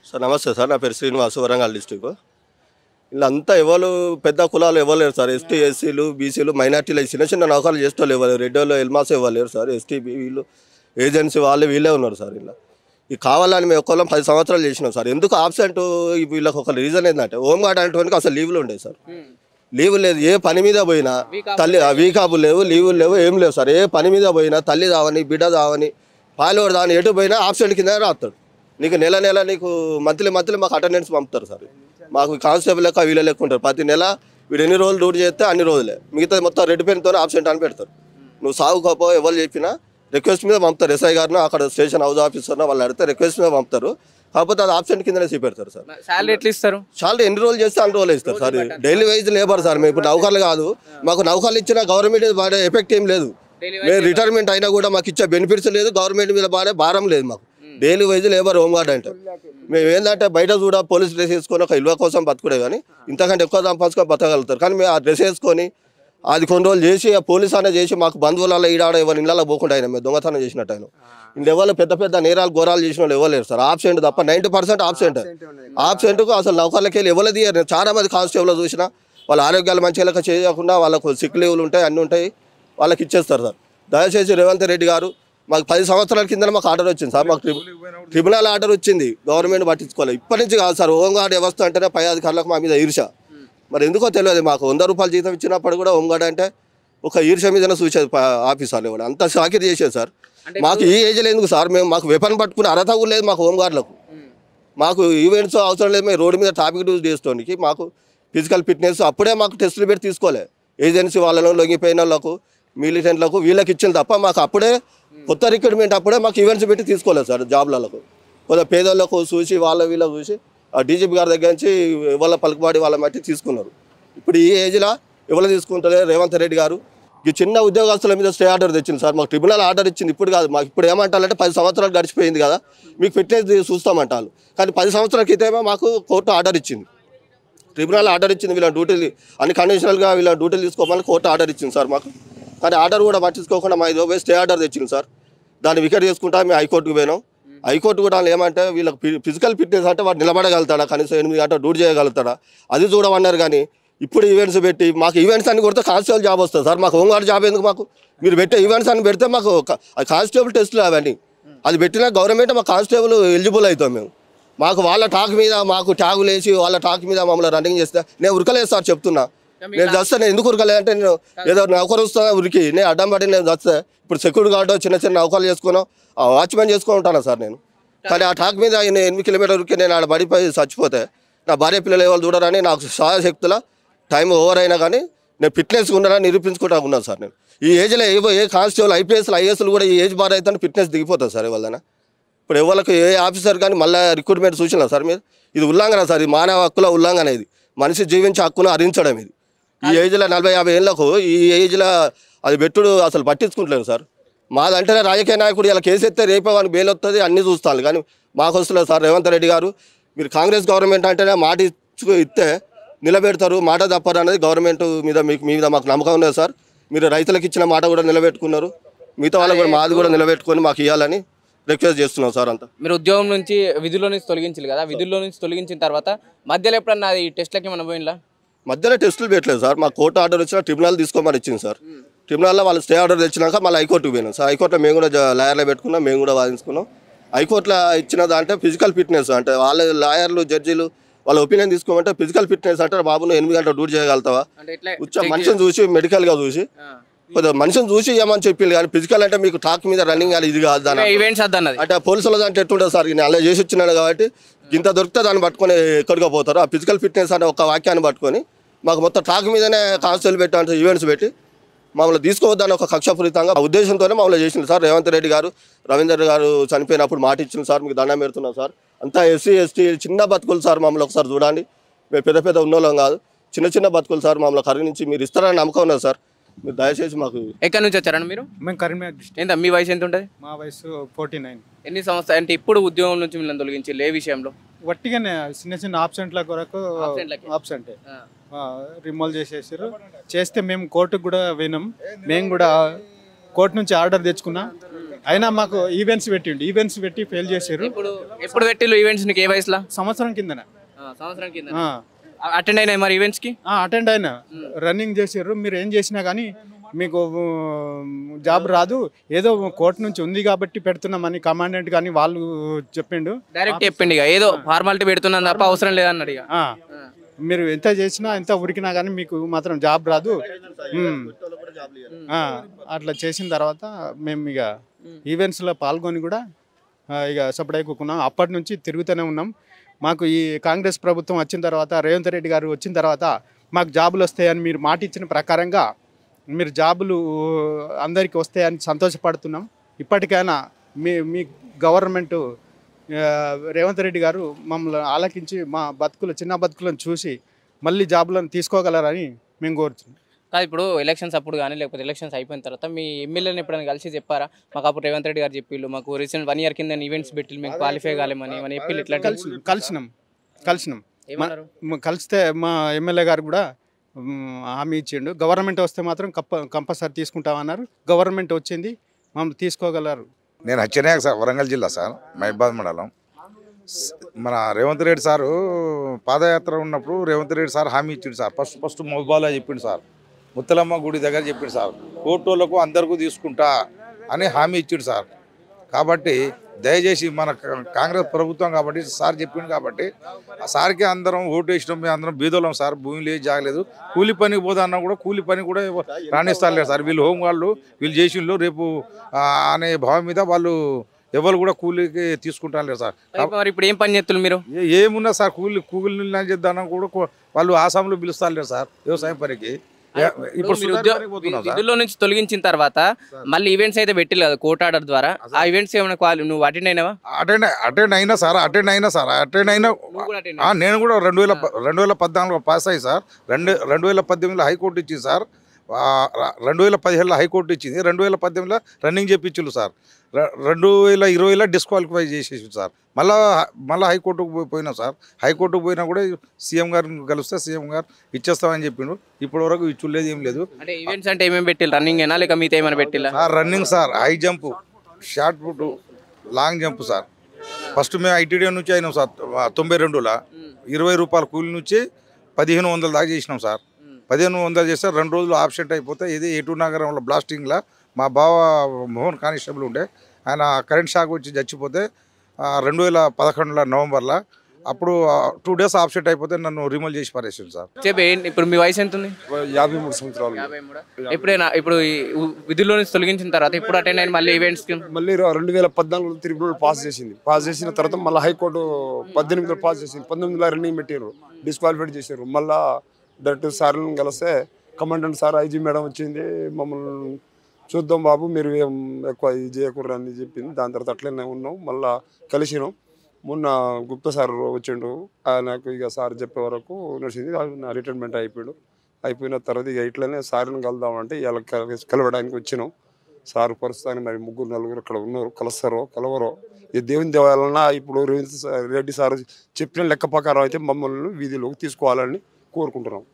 Sir నమస్తే sir, నా పేరు శ్రీనివాస్, వరంగల్ డిస్టిక్. వీళ్ళంతా ఎవరు పెద్ద కులాలు ఇవ్వలేరు సార్. ఎస్టీ, ఎస్సీలు, బీసీలు, మైనార్టీలు చిన్న చిన్న నౌకర్లు చేసేవాళ్ళు ఇవ్వలేరు. రెడ్డిలో ఎల్మాస్ ఇవ్వలేరు సార్. ఎస్టీ వీళ్ళు ఏజెన్సీ వాళ్ళు వీళ్ళే ఉన్నారు సార్. ఇలా ఇది కావాలని మేము ఒక్కళ్ళం 10 సంవత్సరాలు చేసినాం సార్. ఎందుకు ఆబ్సెంట్ వీళ్ళకి ఒక రీజన్ ఏంటంటే హోంగార్డ్ అనేటువంటి అసలు లీవులు ఉండేవి సార్. లీవు లేదు. ఏ పని మీద పోయినా తల్లి వీకాబులు లేవు, లీవులు లేవు, ఏం లేవు సార్. ఏ పని మీద పోయినా తల్లి దావని, బిడ్డ దావని, పాలోడు దావని, ఎటు పోయినా ఆబ్సెంట్ కింద రాస్తాడు. నీకు నెల నెల నీకు మంత్లీ మాకు అటెండెన్స్ పంపుతారు సార్. మాకు కానిస్టేబుల్ లెక్క వీళ్ళ లెక్క ఉంటారు. ప్రతి నెల వీడు ఎన్ని రోజులు డ్యూటీ చేస్తే అన్ని రోజులే, మిగతా మొత్తం రెడ్ పెన్తో ఆబ్సెంట్ అని పెడతారు. నువ్వు సాగుకోపో ఎవరు చెప్పినా రిక్వెస్ట్ మీద పంపుతారు. ఎస్ఐ గారిని అక్కడ స్టేషన్ హౌస్ ఆఫీసర్ను వాళ్ళు అడిగితే రిక్వెస్ట్ మీద పంపుతారు. కాకపోతే అది ఆబ్సెంట్ కిందనే చూపెడతారు సార్. శాలరీ ఎట్లా ఇస్తారు? శాలరీ ఎన్ని రోజులు చేస్తే అన్ని రోజులు ఇస్తారు sir. Daily wise labour sir. మేము ఇప్పుడు నౌకర్లు కాదు. మాకు నౌకర్లు ఇచ్చిన గవర్నమెంట్ బాగా ఎఫెక్ట్ ఏం లేదు. మేము రిటైర్మెంట్ అయినా కూడా మాకు ఇచ్చే బెనిఫిట్స్ లేదు. గవర్నమెంట్ మీద బాగా భారం లేదు మాకు. డైలీ వైజ్ లేబర్ హోంగార్డ్ అంటే మేము ఏంటంటే బయట కూడా పోలీస్ డ్రెస్ వేసుకొని ఒక ఇల్వ కోసం బతుకుడే, కానీ ఇంతకంటే ఎక్కువ సంపాదించుకొని బతకగలుగుతారు. కానీ మేము ఆ డ్రెస్ వేసుకొని అది కొన్ని రోజులు చేసి ఆ పోలీస్ అనే చేసి మాకు బంధువులలో ఈడాడ ఎవరి ఇళ్ళలో పోకుండా అయినా మేము దొంగతనం చేసినట్టు అయినా ఇంకెవరు పెద్ద పెద్ద నేరాలు ఘోరాలు చేసిన వాళ్ళు ఇవ్వలేరు సార్. ఆబ్సెంట్ తప్ప 90% ఆబ్సెంట్కు అసలు నౌకర్లకి వెళ్ళి ఇవ్వలేదు. చాలా మంది కానిస్టేబుల్ చూసినా వాళ్ళ ఆరోగ్యాలు మంచిగా చేయకుండా వాళ్ళకు సిక్ లీవులు ఉంటాయి, అన్నీ ఉంటాయి, వాళ్ళకి ఇచ్చేస్తారు సార్. దయచేసి రేవంత్ రెడ్డి గారు మాకు 10 సంవత్సరాల కింద మాకు ఆర్డర్ వచ్చింది సార్. మాకు ట్రిబ్యునల్ ఆర్డర్ వచ్చింది, గవర్నమెంట్ పట్టించుకోలేదు. ఇప్పటి నుంచి కాదు సార్. హోంగార్డ్ వ్యవస్థ అంటేనే పై అధికారులకు మా మీద ఈర్ష. మరి ఎందుకో తెలియదు. మాకు 100 రూపాయలు జీతం ఇచ్చినప్పుడు కూడా హోంగార్డ్ అంటే ఒక ఈర్ష మీదనే చూసేది ఆఫీసర్లు కూడా. అంత సాకిరి చేసేది సార్. మాకు ఈ ఏజ్లో ఎందుకు సార్? మేము మాకు వెపన్ పట్టుకునే అర్హత కూడా లేదు మాకు హోంగార్డులకు. మాకు ఈవెంట్స్ అవసరం లేదు. మేము రోడ్డు మీద ట్రాఫిక్ డ్యూస్ చేసుకోవడానికి మాకు ఫిజికల్ ఫిట్నెస్ అప్పుడే మాకు టెస్టులు పెట్టి తీసుకోలే. ఏజెన్సీ వాళ్ళను, లొంగిపోయిన వాళ్ళకు, మిలిటెంట్లకు వీళ్ళకి ఇచ్చింది తప్ప మాకు అప్పుడే కొత్త రిక్రూట్మెంట్ అప్పుడే మాకు ఈవెంట్స్ పెట్టి తీసుకోలేదు సార్. జాబ్లకు కొద్దిగా పేదోళ్ళకు చూసి వీళ్ళకు చూసి ఆ డీజీపీ గారి దగ్గర నుంచి వాళ్ళ పలుకుబాడి వాళ్ళ మట్టి తీసుకున్నారు. ఇప్పుడు ఈ ఏజ్లో ఎవరు తీసుకుంటారే? రేవంత్ రెడ్డి గారు ఈ చిన్న ఉద్యోగస్తుల మీద స్టే ఆర్డర్ తెచ్చింది సార్. మాకు ట్రిబ్యునల్ ఆర్డర్ ఇచ్చింది ఇప్పుడు కాదు. మాకు ఇప్పుడు ఏమంటారంటే 10 సంవత్సరాలు గడిచిపోయింది కదా, మీకు ఫిట్నెస్ చూస్తామంటారు. కానీ 10 సంవత్సరాల క్రితమే మాకు కోర్టు ఆర్డర్ ఇచ్చింది. ట్రిబ్యునల్ ఆర్డర్ ఇచ్చింది. వీళ్ళ డ్యూటీలు అన్ని కండిషనల్గా వీళ్ళ డ్యూటీలు తీసుకోమని కోర్టు ఆర్డర్ ఇచ్చింది సార్ మాకు. కానీ ఆర్డర్ కూడా పట్టించుకోకుండా మా ఇదో స్టే ఆర్డర్ తెచ్చింది సార్. దాన్ని వికెట్ చేసుకుంటా మేము హైకోర్టుకు పోయినాం. హైకోర్టు కూడా ఏమంటే వీళ్ళకి ఫిజికల్ ఫిట్నెస్ అంటే వాడు నిలబడగలుగుతాడా, కనీసం 8 గంటలు డ్యూటీ చేయగలుగుతాడా, అది చూడమన్నారు. కానీ ఇప్పుడు ఈవెంట్స్ పెట్టి మాకు ఈవెంట్స్ అన్ని కొడితే కానిస్టేబుల్ జాబ్ వస్తుంది సార్. మాకు హోంగార్డ్ జాబ్ ఎందుకు? మాకు మీరు పెట్టే ఈవెంట్స్ అని పెడితే మాకు కానిస్టేబుల్ టెస్టులు అవన్నీ అది పెట్టినా గవర్నమెంట్ మాకు కానిస్టేబుల్ ఎలిజిబుల్ అవుతాం మేము. మాకు వాళ్ళ టాక్ మీద మాకు ట్యాగులు వేసి వాళ్ళ టాక్ మీద మమ్మల్ని రన్నింగ్ చేస్తే నేను ఉరకలేదు సార్. చెప్తున్నా, నేను చస్తే నేను ఎందుకు ఉరకలేదంటే నేను ఏదో నౌకరు వస్తున్నా ఉరికి నేను అడ్డం పడి నేను చస్తే ఇప్పుడు సెక్యూరిటీ గార్డు చిన్న చిన్న నౌకర్లు చేసుకున్నాం, వాచ్మెన్ చేసుకుని ఉంటాను సార్ నేను. కానీ ఆ టాక్ మీద 8 కిలోమీటర్ల ఉరికి నేను ఆడ పడిపోయి చచ్చిపోతే నా భార్య పిల్లలు ఎవరు చూడరని నాకు సహాయశక్తుల టైం ఓవర్ అయినా కానీ నేను ఫిట్నెస్ ఉన్నానని నిరూపించుకుంటా ఉన్నాను సార్. నేను ఈ ఏజ్లో ఏ కానిస్టేబుల్, ఐపీఎస్లు, ఐఏఎస్లు కూడా ఈ ఏజ్ బార్ అయితే ఫిట్నెస్ దిగిపోతుంది సార్ ఎవరిదైనా. ఇప్పుడు ఎవరికి ఏ ఆఫీసర్ కానీ మళ్ళీ రిక్రూట్మెంట్ సూచన సార్ మీరు. ఇది ఉల్లంఘన సార్. ఇది మానవ హక్కుల ఉల్లంఘన. ఇది మనిషి జీవించే హక్కును హరించడం. ఇది ఈ ఏజ్లో 40-50 ఏళ్ళకు ఈ ఏజ్లో అది పెట్టుడు అసలు పట్టించుకుంటలేరు సార్. మాదంటేనే రాజకీయ నాయకుడు ఇలా కేసు ఎత్తే రేపే వాడిని బెయిల్ వస్తుంది అన్నీ చూస్తాను. కానీ మాకు వస్తలేదు సార్. రేవంత్ రెడ్డి గారు మీరు కాంగ్రెస్ గవర్నమెంట్ అంటేనే మాట ఇస్తే నిలబెడతారు, మాట తప్పరు అనేది గవర్నమెంట్ మీద మీద మాకు నమ్మకం ఉన్నది సార్. మీరు రైతులకు ఇచ్చిన మాట కూడా నిలబెట్టుకున్నారు. మిగతా వాళ్ళకు కూడా మాది కూడా నిలబెట్టుకొని మాకు ఇవ్వాలని రిక్వెస్ట్ చేస్తున్నాం సార్. అంతా మీరు ఉద్యోగం నుంచి విధుల్లో నుంచి తొలగించారు కదా, విధుల్లో నుంచి తొలగించిన తర్వాత మధ్యలో ఎప్పుడన్నా ఈ టెస్ట్లకి మనం పోయినలా? మధ్యలో టెస్టులు పెట్టలేదు సార్. మాకు కోర్టు ఆర్డర్ వచ్చినా ట్రిబ్యునల్ తీసుకోమని ఇచ్చింది సార్. ట్రిబ్యునల్లో వాళ్ళు స్టే ఆర్డర్ తెచ్చినాక మళ్ళీ హైకోర్టుకు పోయినాం సార్. హైకోర్టులో మేము కూడా లాయర్లో పెట్టుకున్నాం, మేము కూడా వాదించుకున్నాం. హైకోర్టులో ఇచ్చిన దాంట్లో ఫిజికల్ ఫిట్నెస్ అంటే వాళ్ళ లాయర్లు, జడ్జీలు వాళ్ళ ఒపీనియన్ తీసుకోమంటే ఫిజికల్ ఫిట్నెస్ అంటే బాబు నువ్వు 8 గంటలు డ్యూటీ చేయగలుగుతావా, మనిషిని చూసి మెడికల్గా చూసి కొద్దిగా మనిషిని చూసి ఇవ్వమని చెప్పింది. కానీ ఫిజికల్ అంటే మీకు టాక్ మీద రన్నింగ్ అది ఇది కాదు. దాని అంటే పోలీసుల దాంట్లో ఎట్టుంటుంది సార్. నేను అలా చేసి వచ్చినాను కాబట్టి ఇంత దొరికితే దాన్ని పట్టుకొని ఎక్కడికో పోతారు. ఆ ఫిజికల్ ఫిట్నెస్ అనే ఒక వాక్యాన్ని పట్టుకొని మాకు మొత్తం టాక్ మీదనే కాన్స్టేబుల్ పెట్టాలంటే ఈవెంట్స్ పెట్టి మమ్మల్ని తీసుకోవద్దని ఒక కక్షపూరితంగా ఉద్దేశంతోనే మమ్మల్ని చేసింది సార్. రేవంత్ రెడ్డి గారు, రవీందర్ గారు చనిపోయినప్పుడు మాట ఇచ్చింది సార్. మీకు దండం పెడుతున్నాం సార్. అంతా ఎస్సీ ఎస్టీ చిన్న బతుకులు సార్. మమ్మల్ని ఒకసారి చూడండి. మేము పెద్ద పెద్ద ఉన్నోళ్ళం కాదు, చిన్న చిన్న బతుకులు సార్. మమ్మల్ని కరిగించి మీరు ఇస్తారని నమ్మకం ఉన్నది సార్. మీరు దయచేసి మాకు. ఎక్కడి నుంచి వచ్చారండి మీరు? మేము కరీంనగర్ డిస్ట్రిక్ట్. ఎంత మీ వయసు ఎంత ఉంటుంది? మా వయసు 49. ఎన్ని సంవత్సరాలు అంటే ఇప్పుడు ఉద్యోగం నుంచి మిమ్మల్ని తొలగించి ఏ విషయంలో? వట్టిగానే చిన్న చిన్న ఆబ్సెంట్ల కొరకు ఆబ్సెంటే రిమూవ్ చేసేసారు. చేస్తే మేము కోర్టుకు కూడా విన్నాం. మేము కూడా కోర్టు నుంచి ఆర్డర్ తెచ్చుకున్నా. అయినా మాకు ఈవెంట్స్ పెట్టి ఫెయిల్ చేసారు. ఎప్పుడు పెట్టిల్లు ఈవెంట్స్ నీకు ఏ వయసులో? సంవత్సరం కిందన సంవత్సరం కింద అటెండ్ అయినాయి మరి ఈవెంట్స్ కి? అటెండ్ అయినా, రన్నింగ్ చేసారు. మీరు ఏం చేసినా కానీ మీకు జాబ్ రాదు, ఏదో కోర్టు నుంచి ఉంది కాబట్టి పెడుతున్నామని కమాండెంట్ కానీ వాళ్ళు చెప్పిండు. డైరెక్ట్ చెప్పిండు ఇక ఏదో ఫార్మాలిటీ పెడుతున్నాను తప్ప అవసరం లేదన్నాడు ఇక. మీరు ఎంత చేసినా ఎంత ఉరికినా కానీ మీకు మాత్రం జాబ్ రాదు. అట్లా చేసిన తర్వాత మేము ఇక ఈవెంట్స్లో పాల్గొని కూడా ఇక సపరేట్ కూకున్నాం. అప్పటి నుంచి తిరుగుతూనే ఉన్నాం. మాకు ఈ కాంగ్రెస్ ప్రభుత్వం వచ్చిన తర్వాత, రేవంత్ రెడ్డి గారు వచ్చిన తర్వాత మాకు జాబులు వస్తాయని మీరు మాట ఇచ్చిన ప్రకారంగా మీరు జాబులు అందరికీ వస్తాయని సంతోషపడుతున్నాం. ఇప్పటికైనా మీ గవర్నమెంటు రేవంత్ రెడ్డి గారు మమ్మల్ని ఆలకించి మా చిన్న బతుకులను చూసి మళ్ళీ జాబులను తీసుకోగలరని మేము కోరుతున్నాం. కాదు, ఇప్పుడు ఎలక్షన్స్ అప్పుడు కానీ లేకపోతే ఎలక్షన్స్ అయిపోయిన తర్వాత మీ ఎమ్మెల్యేని ఎప్పుడైనా కలిసి చెప్పారా? మాకు అప్పుడు రేవంత్ రెడ్డి గారు చెప్పిళ్ళు, మాకు రీసెంట్ 1 year కింద ఈవెంట్స్ పెట్టి మేము క్వాలిఫై కాలేమని అని చెప్పి ఇట్లా కలిసినాం. కలిస్తే మా ఎమ్మెల్యే గారు కూడా హామీ ఇచ్చిండు. గవర్నమెంట్ వస్తే మాత్రం కంపల్సరీ తీసుకుంటామన్నారు. గవర్నమెంట్ వచ్చింది, మమ్మల్ని తీసుకోగలరు. నేను అచ్చనాయక్ సార్, వరంగల్ జిల్లా సార్, మహిబాద్ మండలం. మన రేవంత్ రెడ్డి సారు పాదయాత్ర ఉన్నప్పుడు రేవంత్ రెడ్డి సార్ హామీ ఇచ్చిండు సార్. ఫస్ట్ మహిబాద్లో చెప్పిండు సార్, ముత్తలమ్మ గుడి దగ్గర చెప్పిండు సార్, కోర్టులకు అందరికీ తీసుకుంటా అని హామీ ఇచ్చిండు సార్. కాబట్టి దయచేసి మన కాంగ్రెస్ ప్రభుత్వం కాబట్టి సార్ చెప్పిండు కాబట్టి ఆ సార్కి అందరం ఓటు వేసినాం. మేము అందరం బీదోళ్ళం సార్, భూమి లేదు జాగలేదు. కూలి పనికి పోదన్నా కూడా కూలి పని కూడా రాణిస్తారు సార్. వీళ్ళు హోమ్ వాళ్ళు వీళ్ళు చేసిండ్రు రేపు అనే భావం మీద వాళ్ళు ఎవరు కూడా కూలికి తీసుకుంటారు లేదు సార్. మరి ఇప్పుడు ఏం పని చేస్తున్నారు మీరు? ఏమున్నా సార్, కూలి చేద్దాం కూడా వాళ్ళు ఆసాంలో పిలుస్తారు లేదు సార్ వ్యవసాయం పనికి. ఇప్పుడు విధుల్లో నుంచి తొలగించిన తర్వాత మళ్ళీ ఈవెంట్స్ అయితే పెట్టిల్లు కదా కోర్ట్ ఆర్డర్ ద్వారా. ఆ ఈవెంట్స్ ఏమైనా నువ్వు అటెండ్ అయినావా? అటెండ్ అయినా సార్. నేను కూడా 2014 పాస్ అయ్యి సార్. 2018లో హైకోర్టు ఇచ్చింది సార్. 2017లో హైకోర్టు ఇచ్చింది. 2018లో రన్నింగ్ చేయించులు సార్. 2020లో డిస్క్వాలిఫై చేసేసి సార్. మళ్ళీ హైకోర్టుకు పోయినాం సార్. హైకోర్టుకు పోయినా కూడా సీఎం గారిని కలిస్తే సీఎం గారు ఇచ్చేస్తామని చెప్పిండు. ఇప్పటి వరకు ఇచ్చులేదు, ఏం లేదు. అంటే ఈవెంట్స్ అంటే ఏమేమి పెట్టిల్లు? రన్నింగ్ అయినా లేక మీతో ఏమైనా పెట్టిల్లా? Running sir, high jump, shot put, long jump sir. First మేము ఐటీడీ నుంచి అయినాం సార్. 92లో 20 రూపాయల కూలి నుంచి 1500 దాకా చేసినాం సార్. 1500 చేస్తే 2 రోజులు ఆబ్సెంట్ అయిపోతే ఇది ఏటూరు నగరంలో బ్లాస్టింగ్లో మా బావ మోహన్ కానిస్టేబుల్ ఉండే, ఆయన కరెంట్ షాక్ వచ్చి చచ్చిపోతే 2011 నవంబర్లో అప్పుడు 2 days ఆబ్సెంట్ అయిపోతే నన్ను రిమూవ్ చేసి పారేసింది సార్. ఇప్పుడు మీ వయసు ఎంత ఉంది? 53 సంవత్సరాలు. ఎప్పుడైనా ఇప్పుడు విధుల్లో నుంచి తొలగించిన తర్వాత ఇప్పుడు అటెండ్ అయిన మళ్ళీ ఈవెంట్స్ మళ్ళీ 2014 ట్రిబ్యునల్ పాస్ చేసిన తర్వాత మళ్ళీ హైకోర్టు 18లో పాస్ చేసింది. 19లో రన్నింగ్ పెట్టారు, డిస్క్వాలిఫైడ్ చేశారు. మళ్ళీ డైరెక్టర్ సార్లను కలిస్తే కమాండెంట్ సార్, ఐజీ మేడం వచ్చింది, మమ్మల్ని చూద్దాం బాబు మీరు ఏం ఎక్కువ ఇది చేయకూడదు అని చెప్పింది. దాని తర్వాత అట్లనే ఉన్నాం. మళ్ళీ కలిసినాం. మొన్న గుప్తా సార్ వచ్చిండు, నాకు ఇక సార్ చెప్పే వరకు నడిచింది. నా రిటైర్మెంట్ అయిపోయిన తర్వాత ఇక ఇట్లనే సార్ని కలుద్దామంటే ఇలా కలవడానికి వచ్చినాం. సార్ ప్రస్తుతానికి మరి 3-4 ఇక్కడ ఉన్నారు, కలవరో ఈ దేవుని దేవాలన్నా ఇప్పుడు రెడ్డి సార్ చెప్పిన లెక్క ప్రకారం అయితే మమ్మల్ని వీధిలోకి తీసుకోవాలని కోరుకుంటున్నాం.